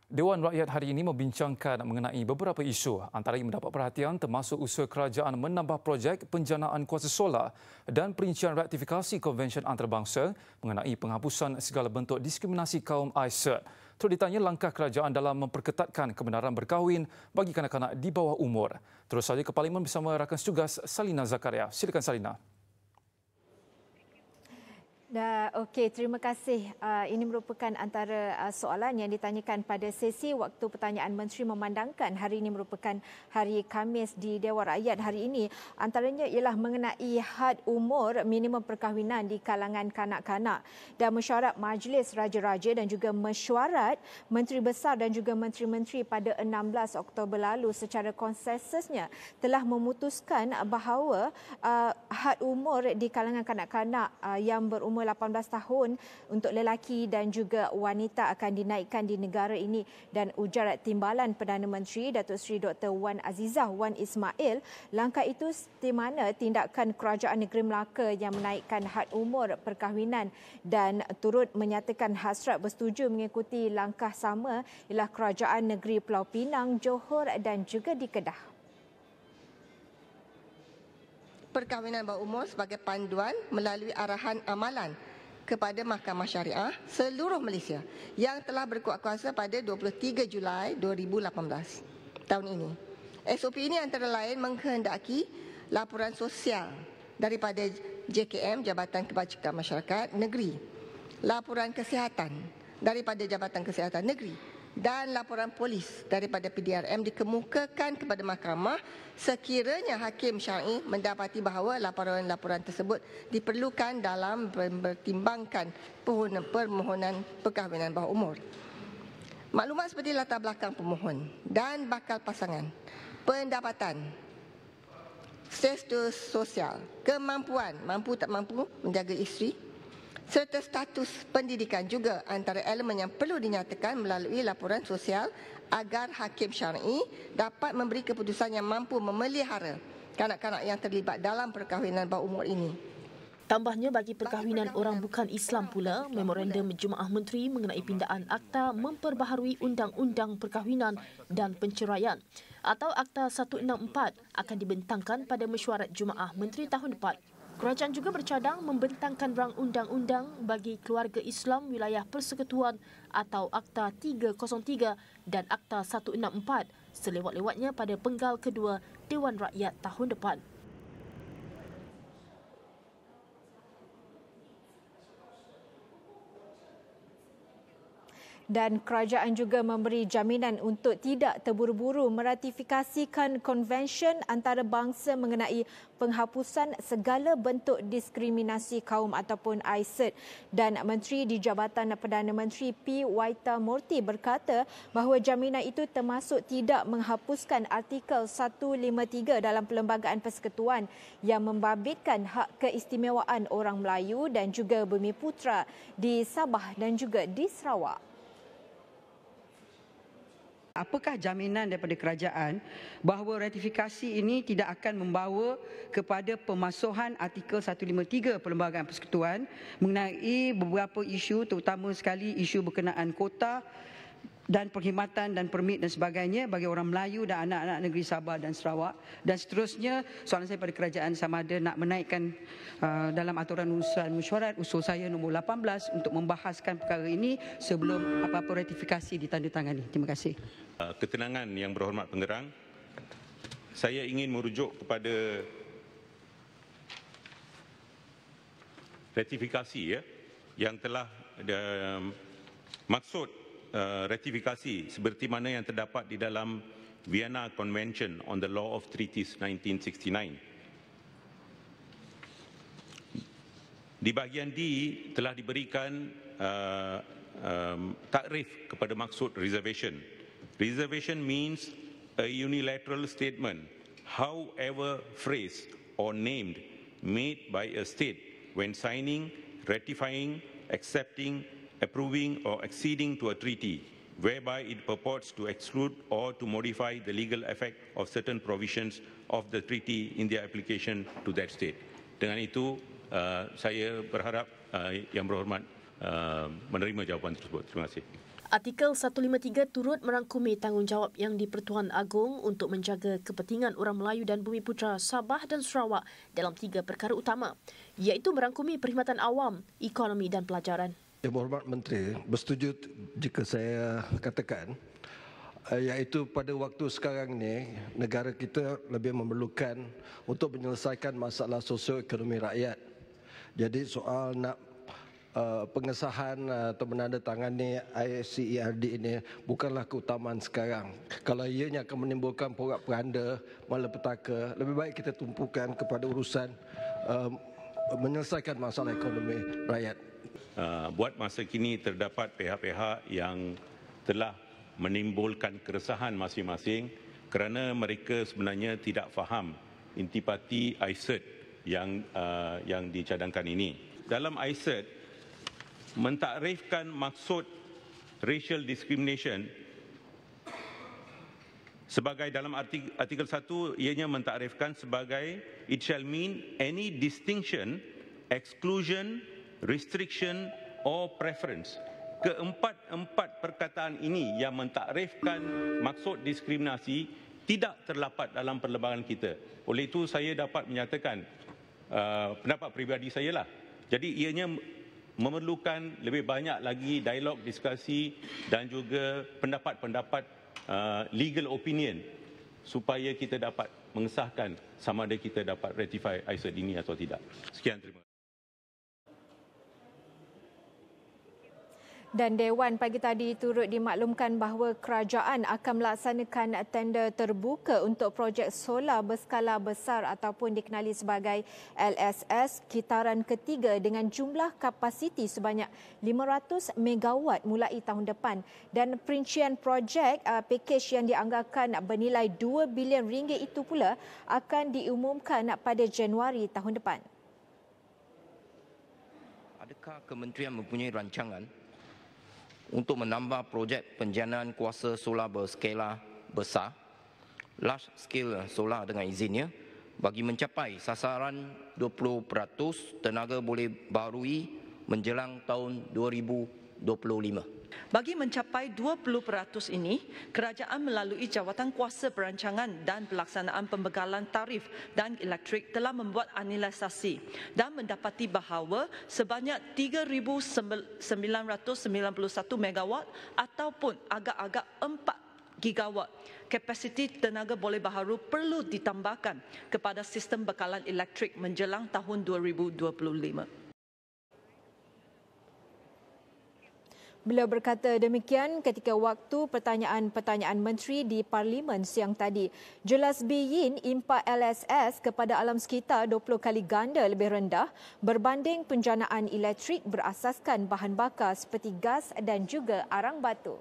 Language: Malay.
Dewan Rakyat hari ini membincangkan mengenai beberapa isu antara yang mendapat perhatian termasuk usaha kerajaan menambah projek penjanaan kuasa solar dan perincian ratifikasi Konvensyen Antarabangsa mengenai penghapusan segala bentuk diskriminasi kaum AISERT. Turut ditanya langkah kerajaan dalam memperketatkan kebenaran berkahwin bagi kanak-kanak di bawah umur. Terus saja ke Parlimen bersama rakan setugas Salina Zakaria. Silakan Salina. Okey, terima kasih. Ini merupakan antara soalan yang ditanyakan pada sesi waktu pertanyaan Menteri memandangkan hari ini merupakan hari Khamis di Dewan Rakyat hari ini. Antaranya ialah mengenai had umur minimum perkahwinan di kalangan kanak-kanak dan mesyuarat Majlis Raja-Raja dan juga mesyuarat Menteri Besar dan juga Menteri-Menteri pada 16 Oktober lalu secara konsensusnya telah memutuskan bahawa had umur di kalangan kanak-kanak yang berumur 18 tahun untuk lelaki dan juga wanita akan dinaikkan di negara ini, dan ujar Timbalan Perdana Menteri Datuk Seri Dr. Wan Azizah Wan Ismail, langkah itu di mana tindakan kerajaan negeri Melaka yang menaikkan had umur perkahwinan dan turut menyatakan hasrat bersetuju mengikuti langkah sama ialah kerajaan negeri Pulau Pinang, Johor dan juga di Kedah. Perkahwinan bawah umur sebagai panduan melalui arahan amalan kepada Mahkamah Syariah seluruh Malaysia yang telah berkuat kuasa pada 23 Julai 2018 tahun ini. SOP ini antara lain menghendaki laporan sosial daripada JKM, Jabatan Kebajikan Masyarakat Negeri, laporan kesihatan daripada Jabatan Kesihatan Negeri dan laporan polis daripada PDRM dikemukakan kepada mahkamah sekiranya hakim syar'i mendapati bahawa laporan-laporan tersebut diperlukan dalam mempertimbangkan permohonan perkahwinan bawah umur. Maklumat seperti latar belakang pemohon dan bakal pasangan, pendapatan, status sosial, kemampuan, mampu tak mampu menjaga isteri, serta status pendidikan juga antara elemen yang perlu dinyatakan melalui laporan sosial agar hakim syar'i dapat memberi keputusan yang mampu memelihara kanak-kanak yang terlibat dalam perkahwinan bawah umur ini. Tambahnya, bagi perkahwinan orang bukan Islam pula, Memorandum Jemaah Menteri mengenai pindaan Akta memperbaharui Undang-Undang Perkahwinan dan Penceraian atau Akta 164 akan dibentangkan pada mesyuarat Jemaah Menteri tahun depan. Kerajaan juga bercadang membentangkan rang undang-undang bagi keluarga Islam wilayah persekutuan atau Akta 303 dan Akta 164 selewat-lewatnya pada penggal kedua Dewan Rakyat tahun depan. Dan kerajaan juga memberi jaminan untuk tidak terburu-buru meratifikasikan Konvensyen Antarabangsa mengenai penghapusan segala bentuk diskriminasi kaum ataupun AISERT. Dan Menteri di Jabatan Perdana Menteri P. Waita Murty berkata bahawa jaminan itu termasuk tidak menghapuskan Artikel 153 dalam Perlembagaan Persekutuan yang membabitkan hak keistimewaan orang Melayu dan juga Bumiputra di Sabah dan juga di Sarawak. Apakah jaminan daripada kerajaan bahawa ratifikasi ini tidak akan membawa kepada pemasuhan Artikel 153 Perlembagaan Persekutuan mengenai beberapa isu, terutama sekali isu berkenaan kota dan perkhidmatan dan permit dan sebagainya bagi orang Melayu dan anak-anak negeri Sabah dan Sarawak. Dan seterusnya, soalan saya pada kerajaan sama ada nak menaikkan dalam aturan urusan mesyuarat usul saya nombor 18 untuk membahaskan perkara ini sebelum apa-apa ratifikasi ditandatangani. Terima kasih. Ketenangan Yang Berhormat Pengerang, saya ingin merujuk kepada ratifikasi yang telah maksud ratifikasi seperti mana yang terdapat di dalam Vienna Convention on the Law of Treaties 1969. Di bahagian D telah diberikan takrif kepada maksud reservation. Reservation means a unilateral statement, however phrased or named, made by a state when signing, ratifying, accepting, approving or acceding to a treaty, whereby it purports to exclude or to modify the legal effect of certain provisions of the treaty in their application to that state. Dengan itu, saya berharap Yang Berhormat menerima jawapan tersebut. Terima kasih. Artikel 153 turut merangkumi tanggungjawab Yang di-Pertuan Agong untuk menjaga kepentingan orang Melayu dan Bumiputera Sabah dan Sarawak dalam 3 perkara utama, iaitu merangkumi perkhidmatan awam, ekonomi dan pelajaran. Yang Berhormat Menteri bersetuju jika saya katakan iaitu pada waktu sekarang ni negara kita lebih memerlukan untuk menyelesaikan masalah sosioekonomi rakyat. Jadi soal nak pengesahan atau menandatangani ICERD ini bukanlah keutamaan sekarang. Kalau ianya akan menimbulkan porak-peranda, malapetaka, lebih baik kita tumpukan kepada urusan menyelesaikan masalah ekonomi rakyat. Buat masa kini terdapat pihak-pihak yang telah menimbulkan keresahan masing-masing kerana mereka sebenarnya tidak faham intipati ICERD yang dicadangkan ini. Dalam ICERD mentakrifkan maksud racial discrimination sebagai dalam artikel 1 ianya mentakrifkan sebagai it shall mean any distinction, exclusion, restriction or preference. Keempat-empat perkataan ini yang mentakrifkan maksud diskriminasi tidak terdapat dalam perlembagaan kita. Oleh itu saya dapat menyatakan pendapat peribadi saya lah. Jadi ianya memerlukan lebih banyak lagi dialog, diskusi dan juga pendapat-pendapat legal opinion supaya kita dapat mengesahkan sama ada kita dapat ratify ICERD ini atau tidak. Sekian, terima kasih. Dan Dewan pagi tadi turut dimaklumkan bahawa kerajaan akan melaksanakan tender terbuka untuk projek solar berskala besar ataupun dikenali sebagai LSS kitaran ketiga dengan jumlah kapasiti sebanyak 500 megawatt mulai tahun depan. Dan perincian projek pakej yang dianggarkan bernilai 2 bilion ringgit itu pula akan diumumkan pada Januari tahun depan. Adakah kementerian mempunyai rancangan untuk menambah projek penjanaan kuasa solar berskala besar, large scale solar dengan izinnya, bagi mencapai sasaran 20% tenaga boleh baharui menjelang tahun 2025. Bagi mencapai 20% ini, kerajaan melalui Jawatan Kuasa Perancangan dan Pelaksanaan Pembekalan Tarif dan Elektrik telah membuat analisasi dan mendapati bahawa sebanyak 3,991 megawatt ataupun agak-agak 4 gigawatt kapasiti tenaga boleh baharu perlu ditambahkan kepada sistem bekalan elektrik menjelang tahun 2025. Beliau berkata demikian ketika waktu pertanyaan-pertanyaan menteri di Parlimen siang tadi. Jelas Biyin impak LSS kepada alam sekitar 20 kali ganda lebih rendah berbanding penjanaan elektrik berasaskan bahan bakar seperti gas dan juga arang batu.